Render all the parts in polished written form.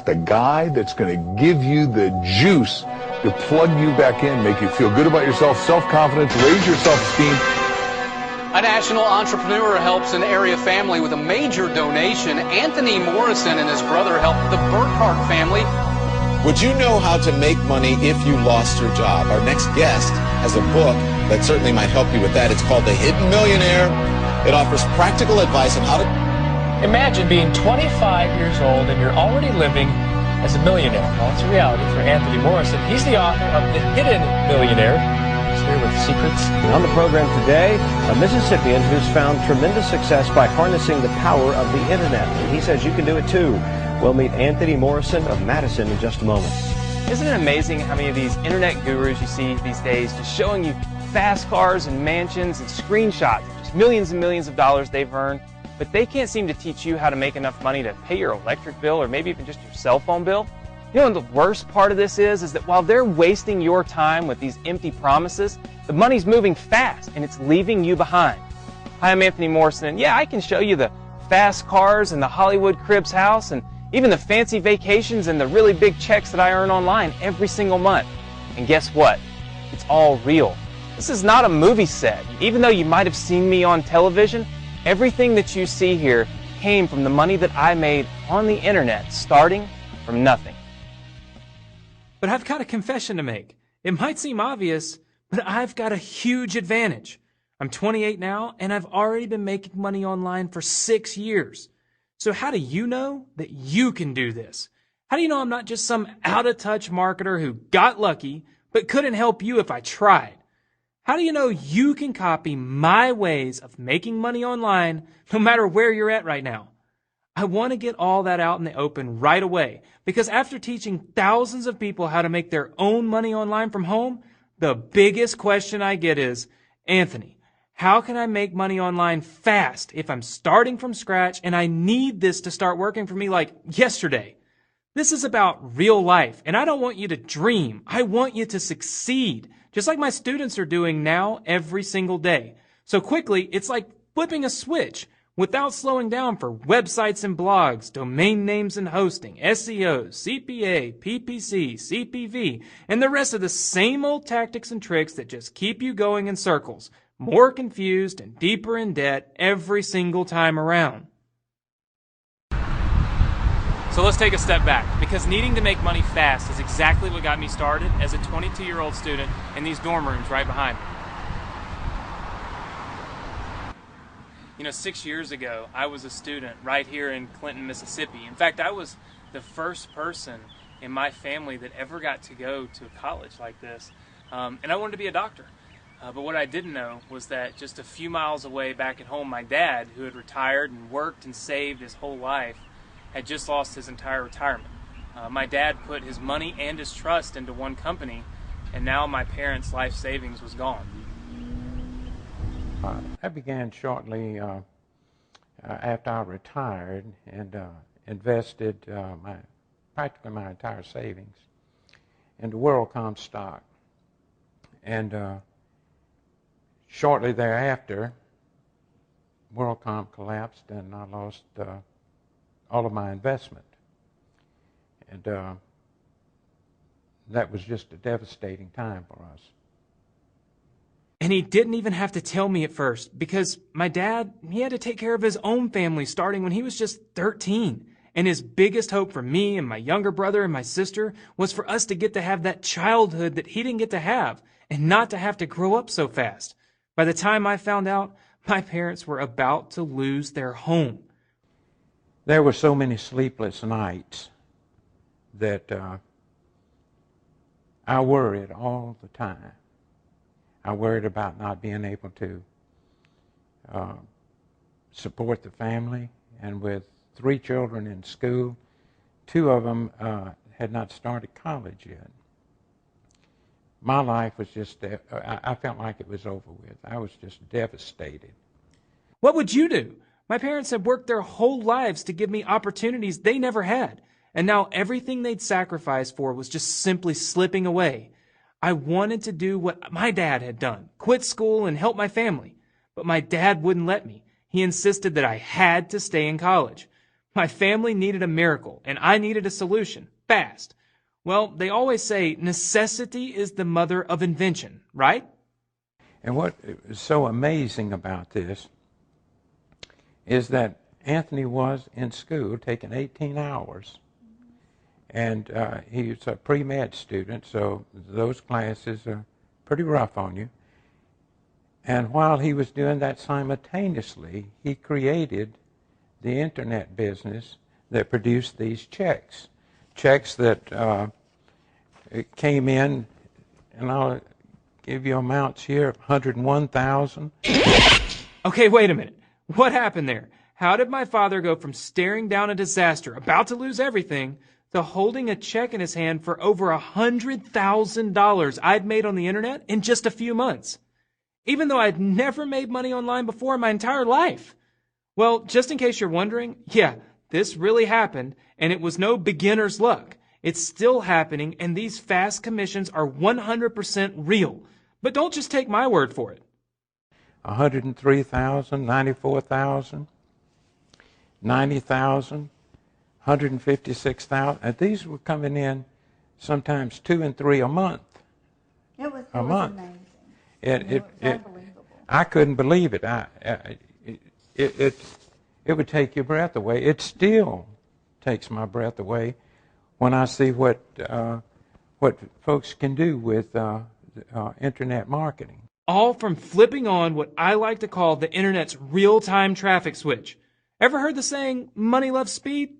The guy that's going to give you the juice to plug you back in, make you feel good about yourself, self-confidence, raise your self-esteem. A national entrepreneur helps an area family with a major donation. Anthony Morrison and his brother helped the Burkhart family. Would you know how to make money if you lost your job? Our next guest has a book that certainly might help you with that. It's called The Hidden Millionaire. It offers practical advice on how to... Imagine being 25 years old and you're already living as a millionaire. Well, it's a reality for Anthony Morrison. He's the author of The Hidden Millionaire. He's here with secrets. On the program today, a Mississippian who's found tremendous success by harnessing the power of the internet. And he says you can do it too. We'll meet Anthony Morrison of Madison in just a moment. Isn't it amazing how many of these internet gurus you see these days just showing you fast cars and mansions and screenshots of just millions and millions of dollars they've earned, but they can't seem to teach you how to make enough money to pay your electric bill or maybe even just your cell phone bill? You know, and the worst part of this is that while they're wasting your time with these empty promises, the money's moving fast and it's leaving you behind. Hi, I'm Anthony Morrison, and yeah, I can show you the fast cars and the Hollywood Cribs house and even the fancy vacations and the really big checks that I earn online every single month. And guess what? It's all real. This is not a movie set. Even though you might have seen me on television, everything that you see here came from the money that I made on the internet, starting from nothing. But I've got a confession to make. It might seem obvious, but I've got a huge advantage. I'm 28 now, and I've already been making money online for 6 years. So how do you know that you can do this? How do you know I'm not just some out-of-touch marketer who got lucky but couldn't help you if I tried? How do you know you can copy my ways of making money online no matter where you're at right now? I want to get all that out in the open right away because after teaching thousands of people how to make their own money online from home, the biggest question I get is, Anthony, how can I make money online fast if I'm starting from scratch and I need this to start working for me like yesterday? This is about real life, and I don't want you to dream. I want you to succeed, just like my students are doing now every single day. So quickly, it's like flipping a switch without slowing down for websites and blogs, domain names and hosting, SEO, CPA, PPC, CPV, and the rest of the same old tactics and tricks that just keep you going in circles, more confused and deeper in debt every single time around. So let's take a step back, because needing to make money fast is exactly what got me started as a 22-year-old student in these dorm rooms right behind me. You know, 6 years ago, I was a student right here in Clinton, Mississippi. In fact, I was the first person in my family that ever got to go to a college like this. And I wanted to be a doctor. But what I didn't know was that just a few miles away back at home, my dad, who had retired and worked and saved his whole life, had just lost his entire retirement. My dad put his money and his trust into one company, and now my parents' life savings was gone. I began shortly after I retired and invested practically my entire savings into WorldCom stock. And shortly thereafter, WorldCom collapsed and I lost all of my investment. And that was just a devastating time for us. And he didn't even have to tell me at first because my dad, he had to take care of his own family starting when he was just 13. And his biggest hope for me and my younger brother and my sister was for us to get to have that childhood that he didn't get to have and not to have to grow up so fast. By the time I found out, my parents were about to lose their home. There were so many sleepless nights that I worried all the time. I worried about not being able to support the family, and with 3 children in school, 2 of them had not started college yet. My life was just, I felt like it was over with. I was just devastated. What would you do? My parents had worked their whole lives to give me opportunities they never had, and now everything they'd sacrificed for was just simply slipping away. I wanted to do what my dad had done, quit school and help my family, but my dad wouldn't let me. He insisted that I had to stay in college. My family needed a miracle, and I needed a solution, fast. Well, they always say necessity is the mother of invention, right? And what is so amazing about this is that Anthony was in school taking 18 hours. And he's a pre-med student, so those classes are pretty rough on you. And while he was doing that simultaneously, he created the internet business that produced these checks. Checks that came in, and I'll give you amounts here, $101,000. Okay, wait a minute. What happened there? How did my father go from staring down a disaster, about to lose everything, to holding a check in his hand for over $100,000 I'd made on the internet in just a few months? Even though I'd never made money online before in my entire life. Well, just in case you're wondering, yeah, this really happened, and it was no beginner's luck. It's still happening, and these fast commissions are 100% real. But don't just take my word for it. 103,000, 94,000, 90,000, 156,000. And these were coming in sometimes 2 and 3 a month. It was amazing. It was unbelievable. I couldn't believe it. It would take your breath away. It still takes my breath away when I see what folks can do with internet marketing. All from flipping on what I like to call the internet's real-time traffic switch. Ever heard the saying, money loves speed?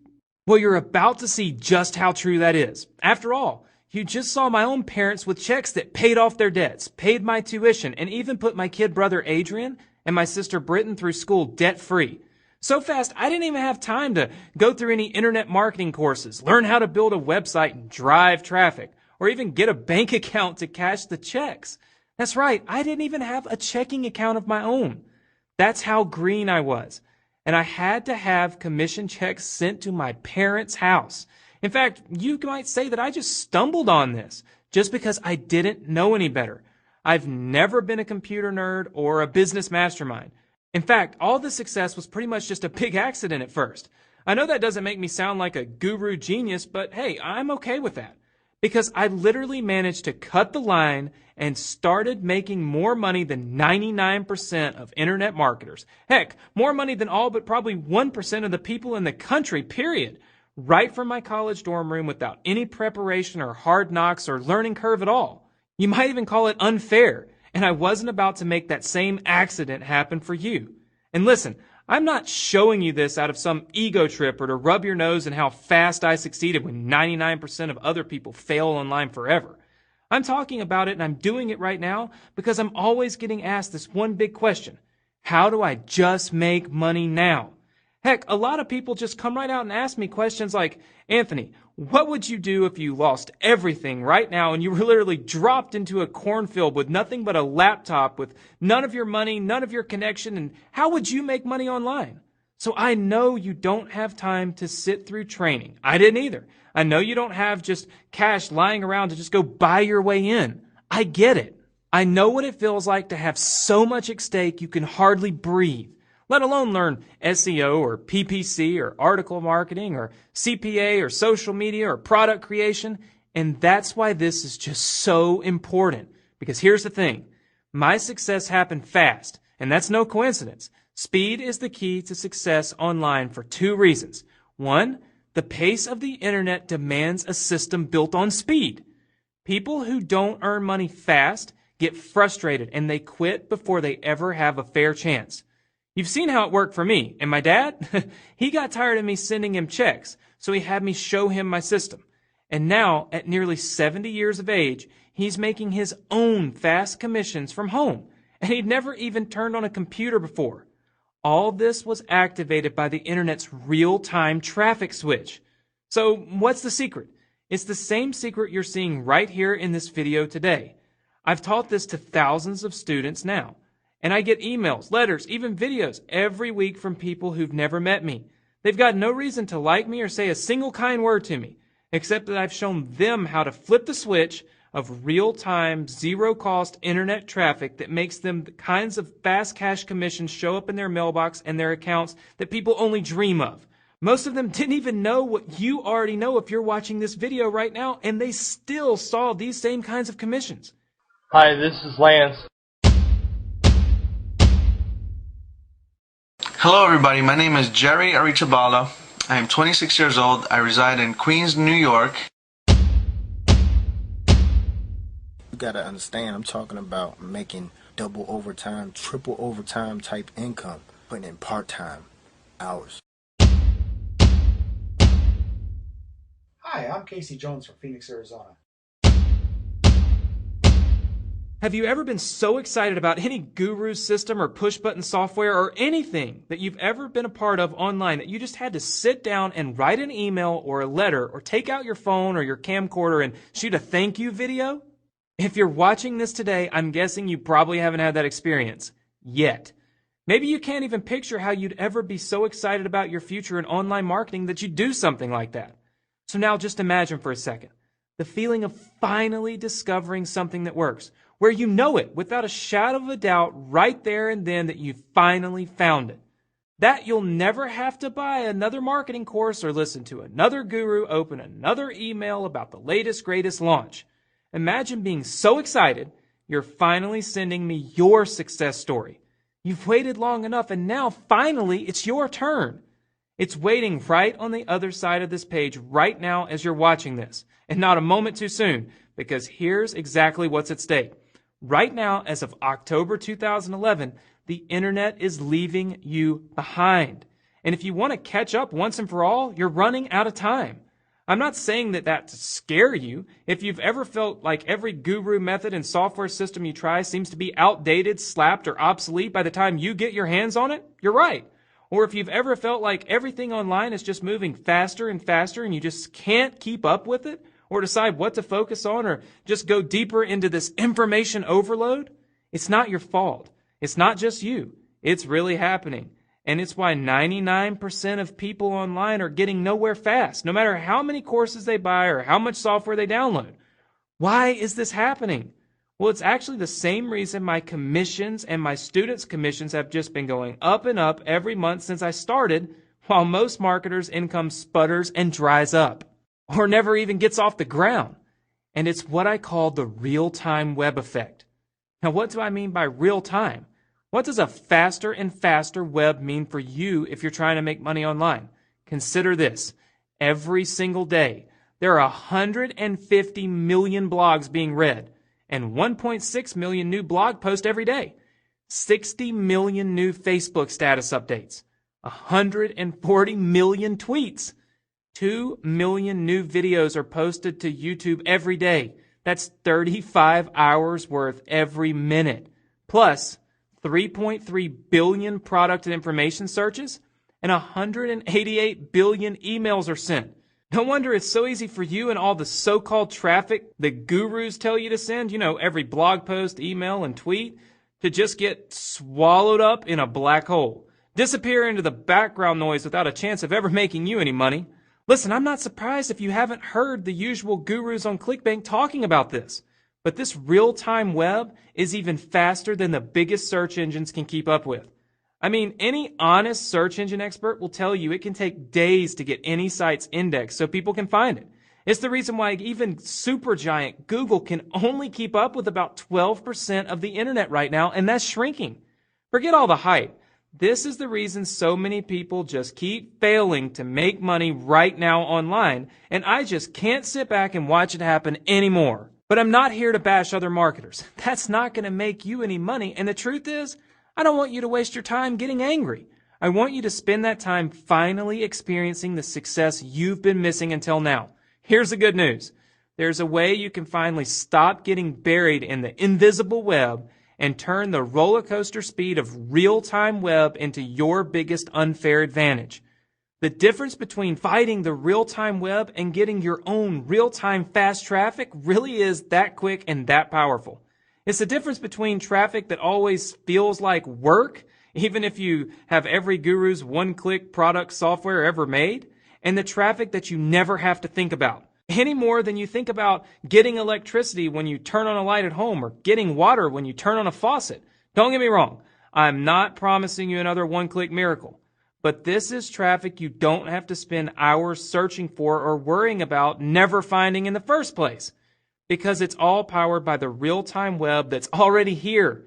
Well, you're about to see just how true that is. After all, you just saw my own parents with checks that paid off their debts, paid my tuition, and even put my kid brother Adrian and my sister Britton through school debt-free. So fast, I didn't even have time to go through any internet marketing courses, learn how to build a website and drive traffic, or even get a bank account to cash the checks. That's right, I didn't even have a checking account of my own. That's how green I was. And I had to have commission checks sent to my parents' house. In fact, you might say that I just stumbled on this just because I didn't know any better. I've never been a computer nerd or a business mastermind. In fact, all the success was pretty much just a big accident at first. I know that doesn't make me sound like a guru genius, but hey, I'm okay with that. Because I literally managed to cut the line and started making more money than 99% of internet marketers. Heck, more money than all but probably 1% of the people in the country, period. Right from my college dorm room without any preparation or hard knocks or learning curve at all. You might even call it unfair. And I wasn't about to make that same accident happen for you. And listen, I'm not showing you this out of some ego trip or to rub your nose in how fast I succeeded when 99% of other people fail online forever. I'm talking about it and I'm doing it right now because I'm always getting asked this one big question. How do I just make money now? Heck, a lot of people just come right out and ask me questions like, Anthony, what would you do if you lost everything right now and you were literally dropped into a cornfield with nothing but a laptop with none of your money, none of your connection, and how would you make money online? So I know you don't have time to sit through training. I didn't either. I know you don't have just cash lying around to just go buy your way in. I get it. I know what it feels like to have so much at stake you can hardly breathe. Let alone learn SEO or PPC or article marketing or CPA or social media or product creation. And that's why this is just so important. Because here's the thing. My success happened fast, and that's no coincidence. Speed is the key to success online for 2 reasons. 1, the pace of the internet demands a system built on speed. People who don't earn money fast get frustrated and they quit before they ever have a fair chance. You've seen how it worked for me. And my dad, he got tired of me sending him checks, so he had me show him my system. And now, at nearly 70 years of age, he's making his own fast commissions from home. And he'd never even turned on a computer before. All this was activated by the internet's real-time traffic switch. So what's the secret? It's the same secret you're seeing right here in this video today. I've taught this to thousands of students now. And I get emails, letters, even videos every week from people who've never met me. They've got no reason to like me or say a single kind word to me, except that I've shown them how to flip the switch of real-time, zero-cost internet traffic that makes them the kinds of fast cash commissions show up in their mailbox and their accounts that people only dream of. Most of them didn't even know what you already know if you're watching this video right now, and they still saw these same kinds of commissions. Hi, this is Lance. Hello everybody, my name is Jerry Arichabala. I am 26 years old. I reside in Queens, New York. You gotta understand, I'm talking about making double overtime, triple overtime type income, putting in part-time hours. Hi, I'm Casey Jones from Phoenix, Arizona. Have you ever been so excited about any guru system or push-button software or anything that you've ever been a part of online that you just had to sit down and write an email or a letter or take out your phone or your camcorder and shoot a thank you video? If you're watching this today, I'm guessing you probably haven't had that experience yet. Maybe you can't even picture how you'd ever be so excited about your future in online marketing that you'd do something like that. So now just imagine for a second the feeling of finally discovering something that works, where you know it without a shadow of a doubt right there and then that you finally found it. That you'll never have to buy another marketing course or listen to another guru open another email about the latest, greatest launch. Imagine being so excited you're finally sending me your success story. You've waited long enough and now finally it's your turn. It's waiting right on the other side of this page right now as you're watching this, and not a moment too soon, because here's exactly what's at stake. Right now, as of October 2011, the internet is leaving you behind. And if you want to catch up once and for all, you're running out of time. I'm not saying that to scare you. If you've ever felt like every guru method and software system you try seems to be outdated, slapped, or obsolete by the time you get your hands on it, you're right. Or if you've ever felt like everything online is just moving faster and faster and you just can't keep up with it, or decide what to focus on, or just go deeper into this information overload, it's not your fault. It's not just you. It's really happening. And it's why 99% of people online are getting nowhere fast, no matter how many courses they buy or how much software they download. Why is this happening? Well, it's actually the same reason my commissions and my students' commissions have just been going up and up every month since I started, while most marketers' income sputters and dries up, or never even gets off the ground. And it's what I call the real-time web effect. Now, what do I mean by real-time? What does a faster and faster web mean for you if you're trying to make money online? Consider this. Every single day, there are 150 million blogs being read, and 1.6 million new blog posts every day, 60 million new Facebook status updates, 140 million tweets, 2 million new videos are posted to YouTube every day. That's 35 hours worth every minute. Plus, 3.3 billion product and information searches and 188 billion emails are sent. No wonder it's so easy for you and all the so-called traffic the gurus tell you to send, every blog post, email, and tweet, to just get swallowed up in a black hole. Disappear into the background noise without a chance of ever making you any money. Listen, I'm not surprised if you haven't heard the usual gurus on ClickBank talking about this. But this real-time web is even faster than the biggest search engines can keep up with. I mean, any honest search engine expert will tell you it can take days to get any site's index so people can find it. It's the reason why even supergiant Google can only keep up with about 12% of the internet right now, and that's shrinking. Forget all the hype. This is the reason so many people just keep failing to make money right now online, and I just can't sit back and watch it happen anymore. But I'm not here to bash other marketers. That's not going to make you any money, and the truth is, I don't want you to waste your time getting angry. I want you to spend that time finally experiencing the success you've been missing until now. Here's the good news. There's a way you can finally stop getting buried in the invisible web and turn the roller coaster speed of real-time web into your biggest unfair advantage. The difference between fighting the real-time web and getting your own real-time fast traffic really is that quick and that powerful. It's the difference between traffic that always feels like work, even if you have every guru's one-click product software ever made, and the traffic that you never have to think about, any more than you think about getting electricity when you turn on a light at home or getting water when you turn on a faucet. Don't get me wrong, I'm not promising you another one-click miracle, But this is traffic you don't have to spend hours searching for or worrying about never finding in the first place, because it's all powered by the real-time web that's already here,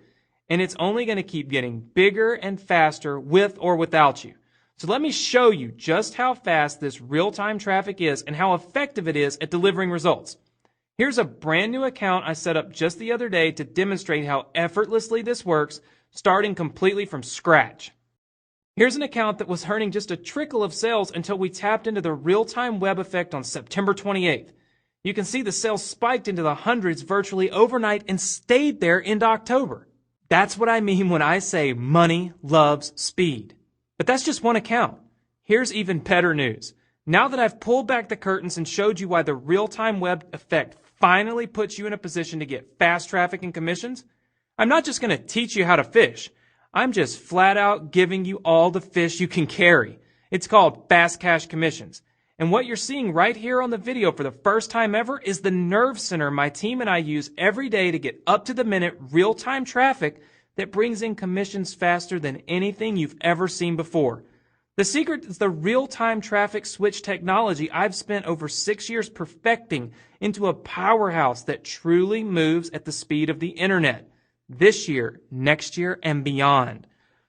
and it's only going to keep getting bigger and faster with or without you. So let me show you just how fast this real-time traffic is and how effective it is at delivering results. Here's a brand new account I set up just the other day to demonstrate how effortlessly this works, starting completely from scratch. Here's an account that was earning just a trickle of sales until we tapped into the real-time web effect on September 28th. You can see the sales spiked into the hundreds virtually overnight and stayed there into October. That's what I mean when I say money loves speed. But that's just one account. Here's even better news. Now that I've pulled back the curtains and showed you why the real-time web effect finally puts you in a position to get fast traffic and commissions, I'm not just going to teach you how to fish. I'm just flat out giving you all the fish you can carry. It's called Fast Cash Commissions. And what you're seeing right here on the video for the first time ever is the nerve center my team and I use every day to get up-to-the-minute real-time traffic that brings in commissions faster than anything you've ever seen before. The secret is the real-time traffic switch technology I've spent over 6 years perfecting into a powerhouse that truly moves at the speed of the internet. This year, next year, and beyond.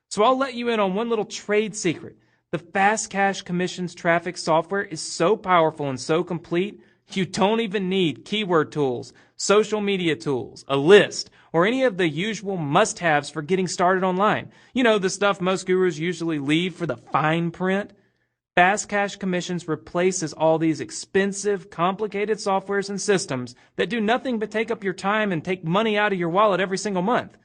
So I'll let you in on one little trade secret. The Fast Cash Commissions traffic software is so powerful and so complete, you don't even need keyword tools, social media tools, a list, or any of the usual must-haves for getting started online. You know, the stuff most gurus usually leave for the fine print. Fast Cash Commissions replaces all these expensive, complicated softwares and systems that do nothing but take up your time and take money out of your wallet every single month.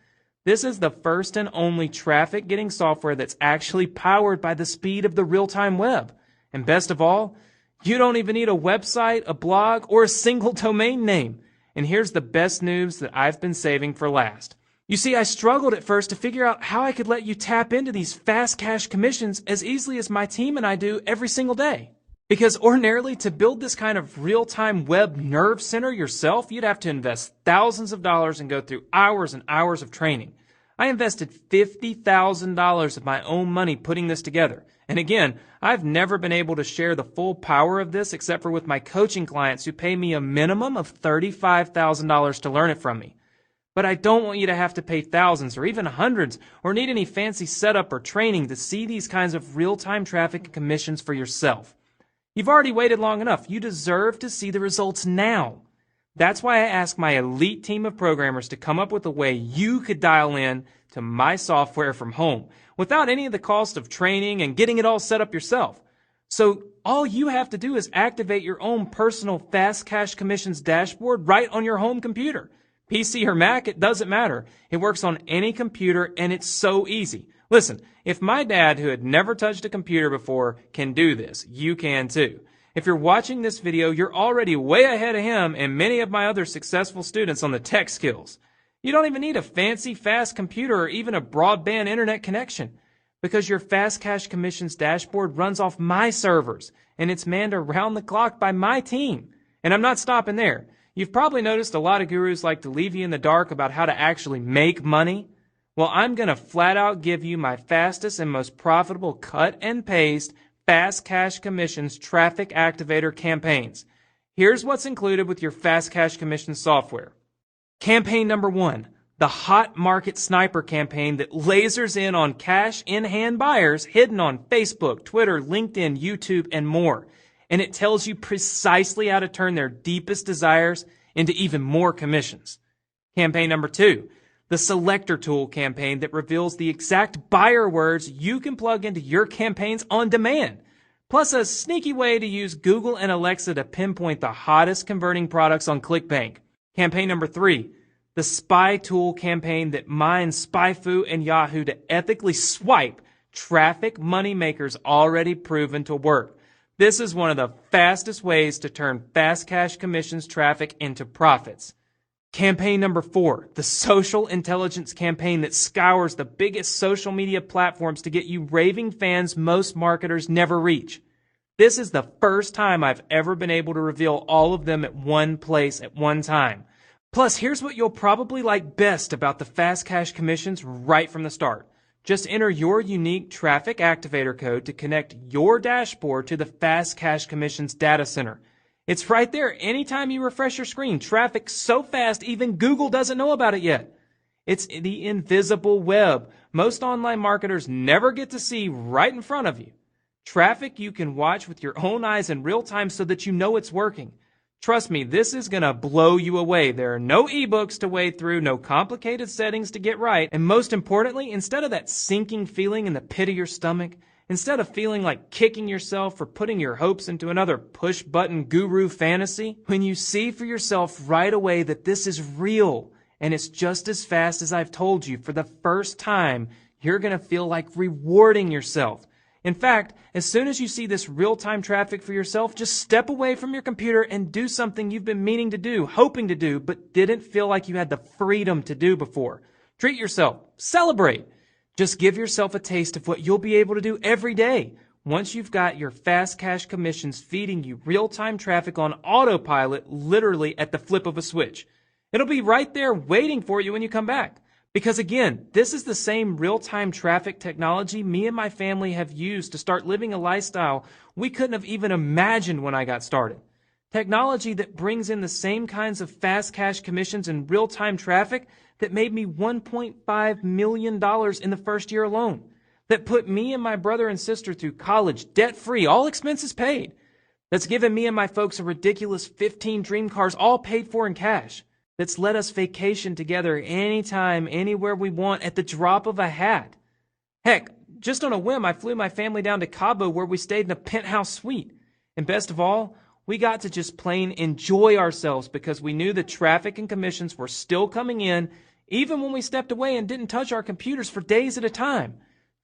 This is the first and only traffic-getting software that's actually powered by the speed of the real-time web. And best of all, you don't even need a website, a blog, or a single domain name. And here's the best news that I've been saving for last. You see, I struggled at first to figure out how I could let you tap into these fast cash commissions as easily as my team and I do every single day. Because ordinarily, to build this kind of real-time web nerve center yourself, you'd have to invest thousands of dollars and go through hours and hours of training. I invested $50,000 of my own money putting this together. And again, I've never been able to share the full power of this except for with my coaching clients who pay me a minimum of $35,000 to learn it from me. But I don't want you to have to pay thousands or even hundreds or need any fancy setup or training to see these kinds of real-time traffic and commissions for yourself. You've already waited long enough. You deserve to see the results now. That's why I ask my elite team of programmers to come up with a way you could dial in to my software from home without any of the cost of training and getting it all set up yourself. So all you have to do is activate your own personal Fast Cash Commissions dashboard right on your home computer. PC or Mac, it doesn't matter. It works on any computer and it's so easy. Listen, if my dad, who had never touched a computer before, can do this, you can too. If you're watching this video, you're already way ahead of him and many of my other successful students on the tech skills. You don't even need a fancy, fast computer or even a broadband internet connection because your Fast Cash Commissions dashboard runs off my servers and it's manned around the clock by my team. And I'm not stopping there. You've probably noticed a lot of gurus like to leave you in the dark about how to actually make money. Well, I'm going to flat out give you my fastest and most profitable cut and paste Fast Cash Commissions traffic activator campaigns. Here's what's included with your Fast Cash Commissions software. Campaign number 1, the Hot Market Sniper campaign that lasers in on cash in hand buyers hidden on Facebook, Twitter, LinkedIn, YouTube, and more. And it tells you precisely how to turn their deepest desires into even more commissions. Campaign number 2, the Selector Tool campaign that reveals the exact buyer words you can plug into your campaigns on demand, plus a sneaky way to use Google and Alexa to pinpoint the hottest converting products on ClickBank. Campaign number 3, the Spy Tool campaign that mines SpyFu and Yahoo to ethically swipe traffic money makers already proven to work. This is one of the fastest ways to turn Fast Cash Commissions traffic into profits. Campaign number 4, the Social Intelligence campaign that scours the biggest social media platforms to get you raving fans most marketers never reach. This is the first time I've ever been able to reveal all of them at one place at one time. Plus, here's what you'll probably like best about the Fast Cash Commissions right from the start. Just enter your unique traffic activator code to connect your dashboard to the Fast Cash Commission's data center. It's right there anytime you refresh your screen. Traffic so fast even Google doesn't know about it yet. It's the invisible web most online marketers never get to see right in front of you. Traffic you can watch with your own eyes in real time so that you know it's working. Trust me, this is going to blow you away. There are no ebooks to wade through, no complicated settings to get right, and most importantly, instead of that sinking feeling in the pit of your stomach, instead of feeling like kicking yourself for putting your hopes into another push-button guru fantasy, when you see for yourself right away that this is real, and it's just as fast as I've told you, for the first time, you're going to feel like rewarding yourself. In fact, as soon as you see this real-time traffic for yourself, just step away from your computer and do something you've been meaning to do, hoping to do, but didn't feel like you had the freedom to do before. Treat yourself. Celebrate. Just give yourself a taste of what you'll be able to do every day once you've got your Fast Cash Commissions feeding you real-time traffic on autopilot literally at the flip of a switch. It'll be right there waiting for you when you come back. Because again, this is the same real-time traffic technology me and my family have used to start living a lifestyle we couldn't have even imagined when I got started. Technology that brings in the same kinds of fast cash commissions and real-time traffic that made me $1.5 million in the first year alone. That put me and my brother and sister through college debt-free, all expenses paid. That's given me and my folks a ridiculous 15 dream cars, all paid for in cash. That's let us vacation together anytime, anywhere we want at the drop of a hat. Heck, just on a whim, I flew my family down to Cabo where we stayed in a penthouse suite. And best of all, we got to just plain enjoy ourselves because we knew the traffic and commissions were still coming in even when we stepped away and didn't touch our computers for days at a time.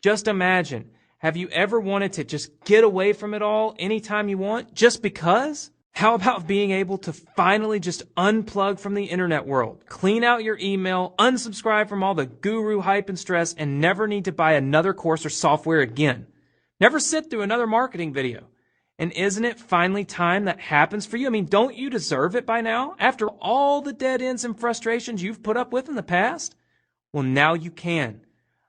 Just imagine, have you ever wanted to just get away from it all anytime you want just because? How about being able to finally just unplug from the internet world, clean out your email, unsubscribe from all the guru hype and stress, and never need to buy another course or software again? Never sit through another marketing video. And isn't it finally time that happens for you? I mean, don't you deserve it by now? After all the dead ends and frustrations you've put up with in the past? Well, now you can.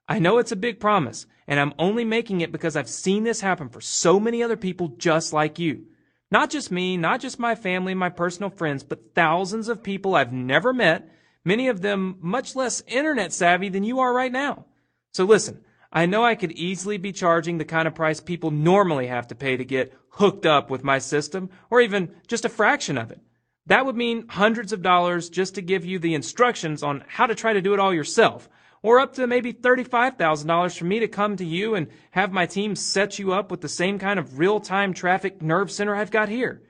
I know it's a big promise, and I'm only making it because I've seen this happen for so many other people just like you. Not just me, not just my family and my personal friends, but thousands of people I've never met, many of them much less internet savvy than you are right now. So listen, I know I could easily be charging the kind of price people normally have to pay to get hooked up with my system, or even just a fraction of it. That would mean hundreds of dollars just to give you the instructions on how to try to do it all yourself. Or up to maybe $35,000 for me to come to you and have my team set you up with the same kind of real-time traffic nerve center I've got here.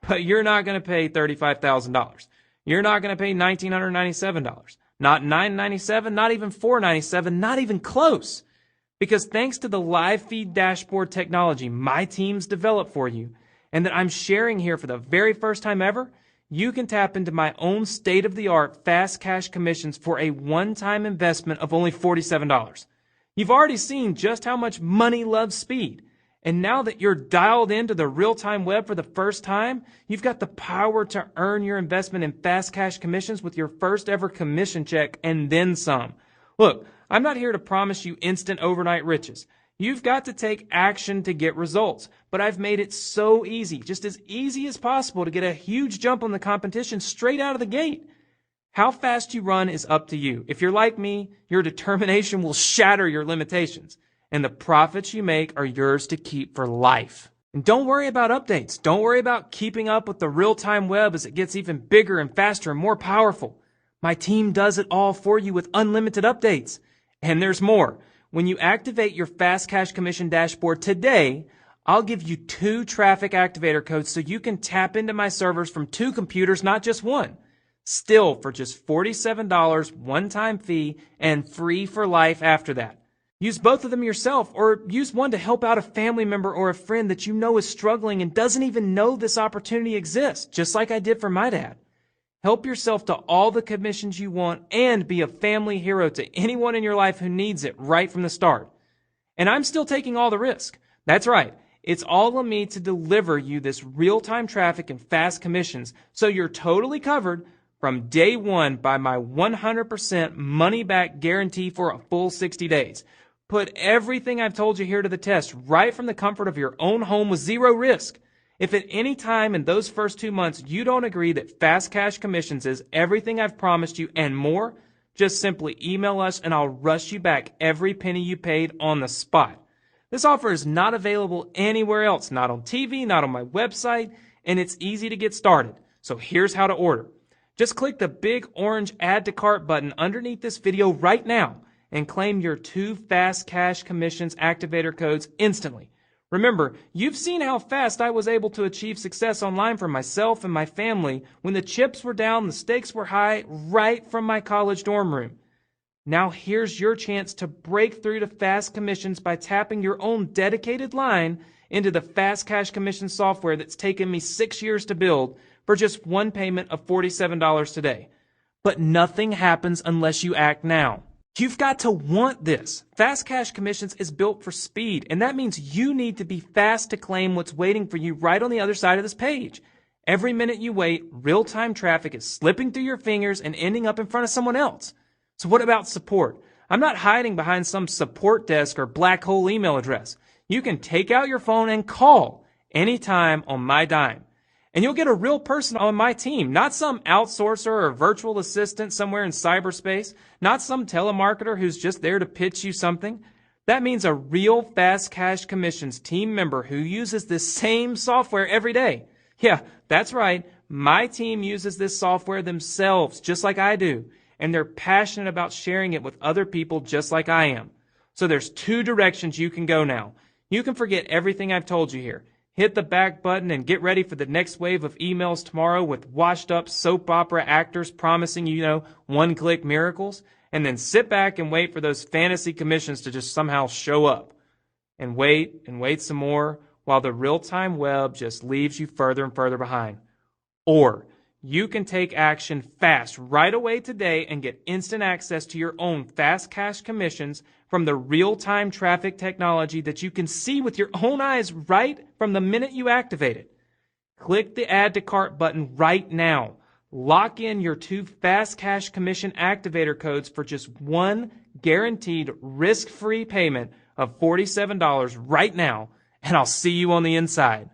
But you're not going to pay $35,000. You're not going to pay $1,997. Not $997, not even $497, not even close. Because thanks to the live feed dashboard technology my team's developed for you, and that I'm sharing here for the very first time ever, you can tap into my own state-of-the-art fast cash commissions for a one-time investment of only $47. You've already seen just how much money loves speed. And now that you're dialed into the real-time web for the first time, you've got the power to earn your investment in fast cash commissions with your first ever commission check and then some. Look, I'm not here to promise you instant overnight riches. You've got to take action to get results. But I've made it so easy, just as easy as possible, to get a huge jump on the competition straight out of the gate. How fast you run is up to you. If you're like me, your determination will shatter your limitations. And the profits you make are yours to keep for life. And don't worry about updates. Don't worry about keeping up with the real-time web as it gets even bigger and faster and more powerful. My team does it all for you with unlimited updates. And there's more. When you activate your Fast Cash Commission dashboard today, I'll give you 2 traffic activator codes so you can tap into my servers from 2 computers, not just one. Still for just $47 one-time fee and free for life after that. Use both of them yourself, or use one to help out a family member or a friend that you know is struggling and doesn't even know this opportunity exists, just like I did for my dad. Help yourself to all the commissions you want and be a family hero to anyone in your life who needs it right from the start. And I'm still taking all the risk. That's right. It's all on me to deliver you this real-time traffic and fast commissions so you're totally covered from day one by my 100% money-back guarantee for a full 60 days. Put everything I've told you here to the test right from the comfort of your own home with zero risk. If at any time in those first 2 months you don't agree that Fast Cash Commissions is everything I've promised you and more, just simply email us and I'll rush you back every penny you paid on the spot. This offer is not available anywhere else, not on TV, not on my website, and it's easy to get started. So here's how to order. Just click the big orange Add to Cart button underneath this video right now and claim your 2 Fast Cash Commissions activator codes instantly. Remember, you've seen how fast I was able to achieve success online for myself and my family when the chips were down, the stakes were high, right from my college dorm room. Now here's your chance to break through to Fast Commissions by tapping your own dedicated line into the Fast Cash Commission software that's taken me 6 years to build for just one payment of $47 today. But nothing happens unless you act now. You've got to want this. Fast Cash Commissions is built for speed, and that means you need to be fast to claim what's waiting for you right on the other side of this page. Every minute you wait, real-time traffic is slipping through your fingers and ending up in front of someone else. So what about support? I'm not hiding behind some support desk or black hole email address. You can take out your phone and call anytime on my dime. And you'll get a real person on my team, not some outsourcer or virtual assistant somewhere in cyberspace, not some telemarketer who's just there to pitch you something. That means a real Fast Cash Commissions team member who uses this same software every day. Yeah, that's right. My team uses this software themselves, just like I do. And they're passionate about sharing it with other people just like I am. So there's 2 directions you can go now. You can forget everything I've told you here. Hit the back button and get ready for the next wave of emails tomorrow with washed up soap opera actors promising one-click miracles. And then sit back and wait for those fantasy commissions to just somehow show up. And wait some more while the real-time web just leaves you further and further behind. Or you can take action fast right away today and get instant access to your own Fast Cash Commissions from the real-time traffic technology that you can see with your own eyes right from the minute you activate it. Click the Add to Cart button right now. Lock in your 2 Fast Cash Commission activator codes for just one guaranteed risk-free payment of $47 right now, and I'll see you on the inside.